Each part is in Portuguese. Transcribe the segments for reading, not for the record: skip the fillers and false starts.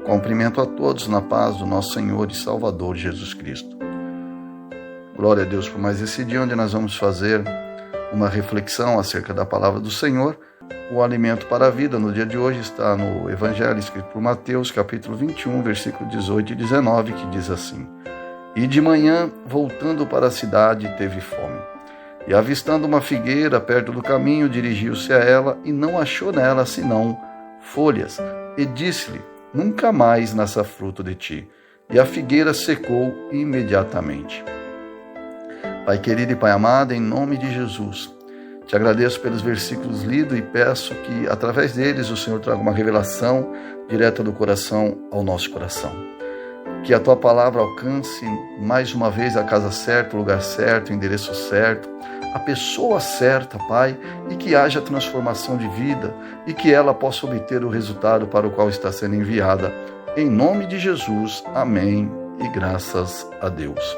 Cumprimento a todos na paz do nosso Senhor e Salvador Jesus Cristo. Glória a Deus por mais esse dia onde nós vamos fazer uma reflexão acerca da palavra do Senhor. O alimento para a vida no dia de hoje está no Evangelho escrito por Mateus, capítulo 21, versículo 18 e 19, que diz assim: E de manhã, voltando para a cidade, teve fome. E avistando uma figueira perto do caminho, dirigiu-se a ela e não achou nela senão folhas. E disse-lhe: Nunca mais nasça fruto de ti. E a figueira secou imediatamente. Pai querido e Pai amado, em nome de Jesus, te agradeço pelos versículos lidos e peço que, através deles, o Senhor traga uma revelação direta do coração ao nosso coração. Que a Tua palavra alcance mais uma vez a casa certa, o lugar certo, o endereço certo, a pessoa certa, Pai, e que haja transformação de vida e que ela possa obter o resultado para o qual está sendo enviada. Em nome de Jesus, amém e graças a Deus.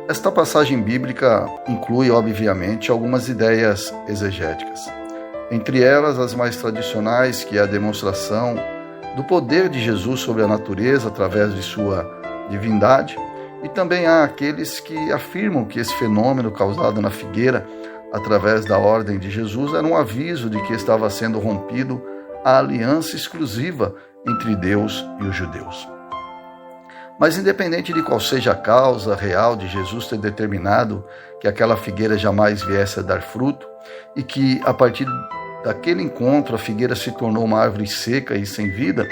Esta passagem bíblica inclui, obviamente, algumas ideias exegéticas. Entre elas, as mais tradicionais, que é a demonstração do poder de Jesus sobre a natureza através de sua divindade, e também há aqueles que afirmam que esse fenômeno causado na figueira, através da ordem de Jesus, era um aviso de que estava sendo rompido a aliança exclusiva entre Deus e os judeus. Mas independente de qual seja a causa real de Jesus ter determinado que aquela figueira jamais viesse a dar fruto e que a partir daquele encontro a figueira se tornou uma árvore seca e sem vida,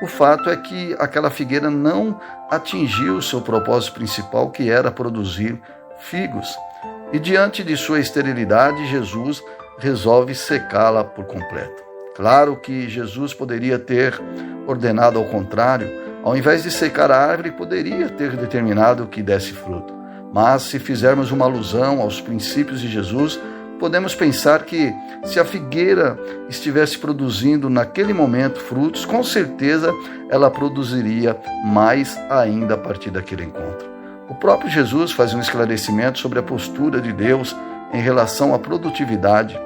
o fato é que aquela figueira não atingiu o seu propósito principal, que era produzir figos. E diante de sua esterilidade, Jesus resolve secá-la por completo. Claro que Jesus poderia ter ordenado ao contrário. Ao invés de secar a árvore, poderia ter determinado que desse fruto. Mas, se fizermos uma alusão aos princípios de Jesus, podemos pensar que, se a figueira estivesse produzindo naquele momento frutos, com certeza ela produziria mais ainda a partir daquele encontro. O próprio Jesus faz um esclarecimento sobre a postura de Deus em relação à produtividade,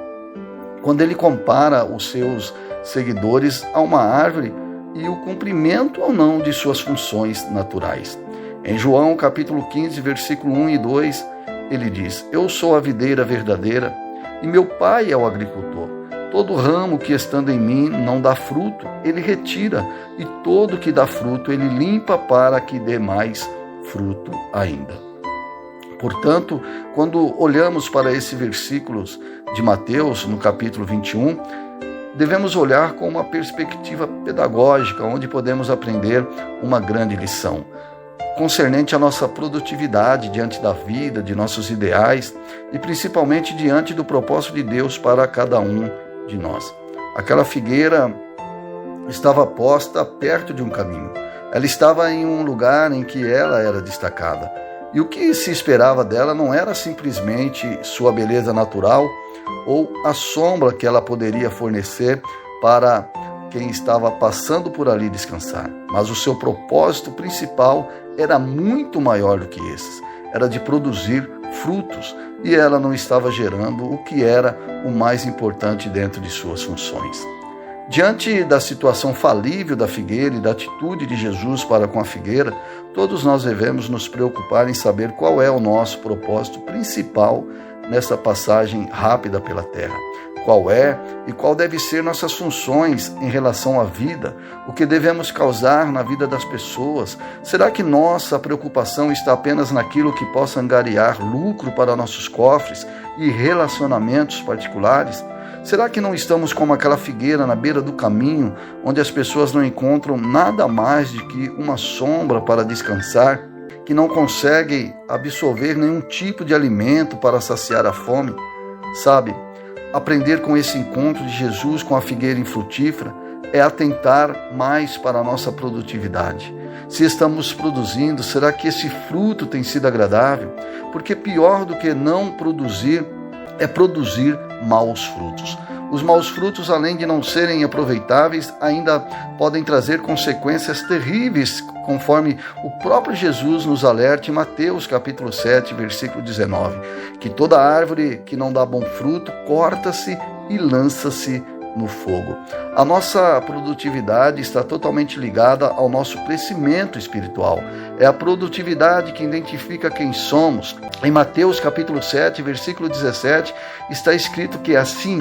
quando ele compara os seus seguidores a uma árvore e o cumprimento ou não de suas funções naturais. Em João capítulo 15, versículo 1 e 2, ele diz: Eu sou a videira verdadeira e meu pai é o agricultor. Todo ramo que estando em mim não dá fruto, ele retira, e todo que dá fruto ele limpa para que dê mais fruto ainda. Portanto, quando olhamos para esses versículos de Mateus, no capítulo 21, devemos olhar com uma perspectiva pedagógica, onde podemos aprender uma grande lição concernente à nossa produtividade diante da vida, de nossos ideais e principalmente diante do propósito de Deus para cada um de nós. Aquela figueira estava posta perto de um caminho. Ela estava em um lugar em que ela era destacada. E o que se esperava dela não era simplesmente sua beleza natural ou a sombra que ela poderia fornecer para quem estava passando por ali descansar. Mas o seu propósito principal era muito maior do que esses. Era de produzir frutos, e ela não estava gerando o que era o mais importante dentro de suas funções. Diante da situação falível da figueira e da atitude de Jesus para com a figueira, todos nós devemos nos preocupar em saber qual é o nosso propósito principal nessa passagem rápida pela terra. Qual é e qual deve ser nossas funções em relação à vida, o que devemos causar na vida das pessoas. Será que nossa preocupação está apenas naquilo que possa angariar lucro para nossos cofres e relacionamentos particulares? Será que não estamos como aquela figueira na beira do caminho, onde as pessoas não encontram nada mais do que uma sombra para descansar, que não conseguem absorver nenhum tipo de alimento para saciar a fome? Sabe, aprender com esse encontro de Jesus com a figueira infrutífera é atentar mais para a nossa produtividade. Se estamos produzindo, será que esse fruto tem sido agradável? Porque pior do que não produzir é produzir maus frutos. Os maus frutos, além de não serem aproveitáveis, ainda podem trazer consequências terríveis, conforme o próprio Jesus nos alerta em Mateus capítulo 7, versículo 19, que toda árvore que não dá bom fruto corta-se e lança-se no fogo. A nossa produtividade está totalmente ligada ao nosso crescimento espiritual. É a produtividade que identifica quem somos. Em Mateus capítulo 7, versículo 17, está escrito que assim,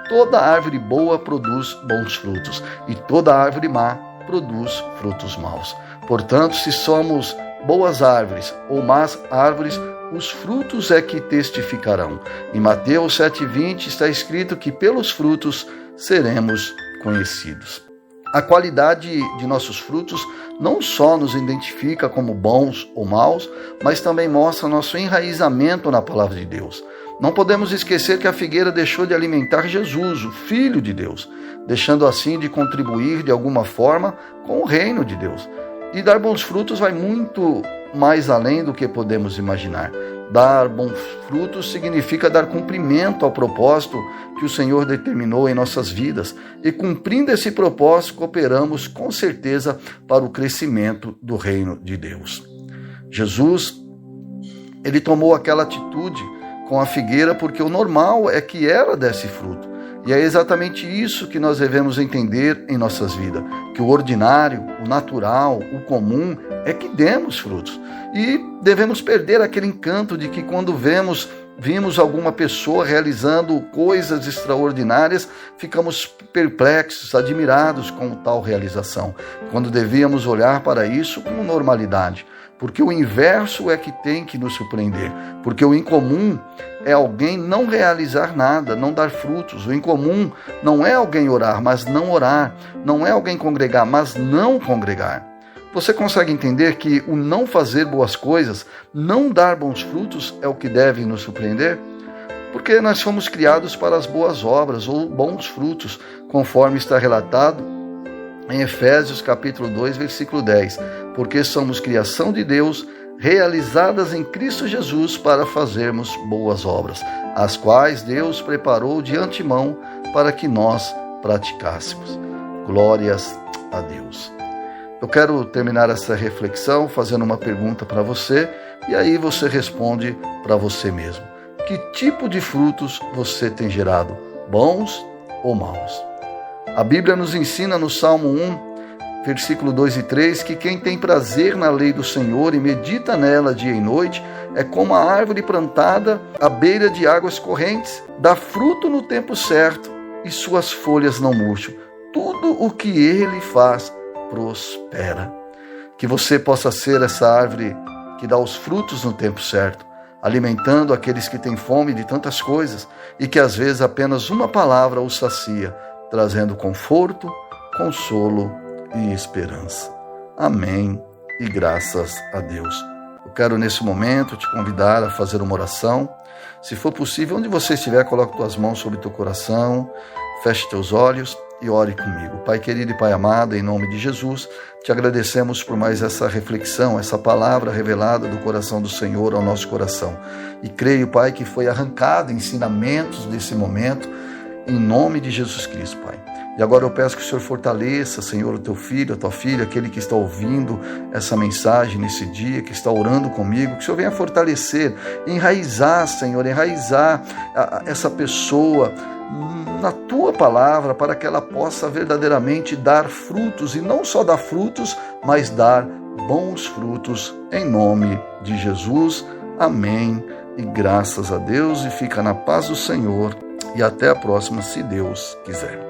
toda árvore boa produz bons frutos, e toda árvore má produz frutos maus. Portanto, se somos boas árvores ou más árvores, os frutos é que testificarão. Em Mateus 7,20 está escrito que pelos frutos seremos conhecidos. A qualidade de nossos frutos não só nos identifica como bons ou maus, mas também mostra nosso enraizamento na palavra de Deus. Não podemos esquecer que a figueira deixou de alimentar Jesus, o Filho de Deus, deixando assim de contribuir de alguma forma com o reino de Deus. E dar bons frutos vai muito mais além do que podemos imaginar. Dar bons frutos significa dar cumprimento ao propósito que o Senhor determinou em nossas vidas. E cumprindo esse propósito, cooperamos com certeza para o crescimento do reino de Deus. Jesus, ele tomou aquela atitude com a figueira porque o normal é que ela desse fruto. E é exatamente isso que nós devemos entender em nossas vidas, que o ordinário, o natural, o comum é que demos frutos. E devemos perder aquele encanto de que quando vimos alguma pessoa realizando coisas extraordinárias, ficamos perplexos, admirados com tal realização, quando devíamos olhar para isso com normalidade. Porque o inverso é que tem que nos surpreender. Porque o incomum é alguém não realizar nada, não dar frutos. O incomum não é alguém orar, mas não orar. Não é alguém congregar, mas não congregar. Você consegue entender que o não fazer boas coisas, não dar bons frutos, é o que deve nos surpreender? Porque nós fomos criados para as boas obras ou bons frutos, conforme está relatado em Efésios capítulo 2, versículo 10, porque somos criação de Deus, realizadas em Cristo Jesus para fazermos boas obras, as quais Deus preparou de antemão para que nós praticássemos. Glórias a Deus. Eu quero terminar essa reflexão fazendo uma pergunta para você, e aí você responde para você mesmo. Que tipo de frutos você tem gerado, bons ou maus? A Bíblia nos ensina no Salmo 1, versículo 2 e 3, que quem tem prazer na lei do Senhor e medita nela dia e noite, é como a árvore plantada à beira de águas correntes, dá fruto no tempo certo e suas folhas não murcham. Tudo o que ele faz prospera. Que você possa ser essa árvore que dá os frutos no tempo certo, alimentando aqueles que têm fome de tantas coisas e que às vezes apenas uma palavra os sacia, trazendo conforto, consolo e esperança. Amém e graças a Deus. Eu quero nesse momento te convidar a fazer uma oração. Se for possível, onde você estiver, coloque tuas mãos sobre teu coração, feche teus olhos e ore comigo. Pai querido e Pai amado, em nome de Jesus, te agradecemos por mais essa reflexão, essa palavra revelada do coração do Senhor ao nosso coração. E creio, Pai, que foi arrancado ensinamentos desse momento, em nome de Jesus Cristo, Pai. E agora eu peço que o Senhor fortaleça, Senhor, o teu filho, a tua filha, aquele que está ouvindo essa mensagem nesse dia, que está orando comigo, que o Senhor venha fortalecer, enraizar, Senhor, essa pessoa na tua palavra, para que ela possa verdadeiramente dar frutos, e não só dar frutos, mas dar bons frutos, em nome de Jesus. Amém. E graças a Deus, e fica na paz do Senhor. E até a próxima, se Deus quiser.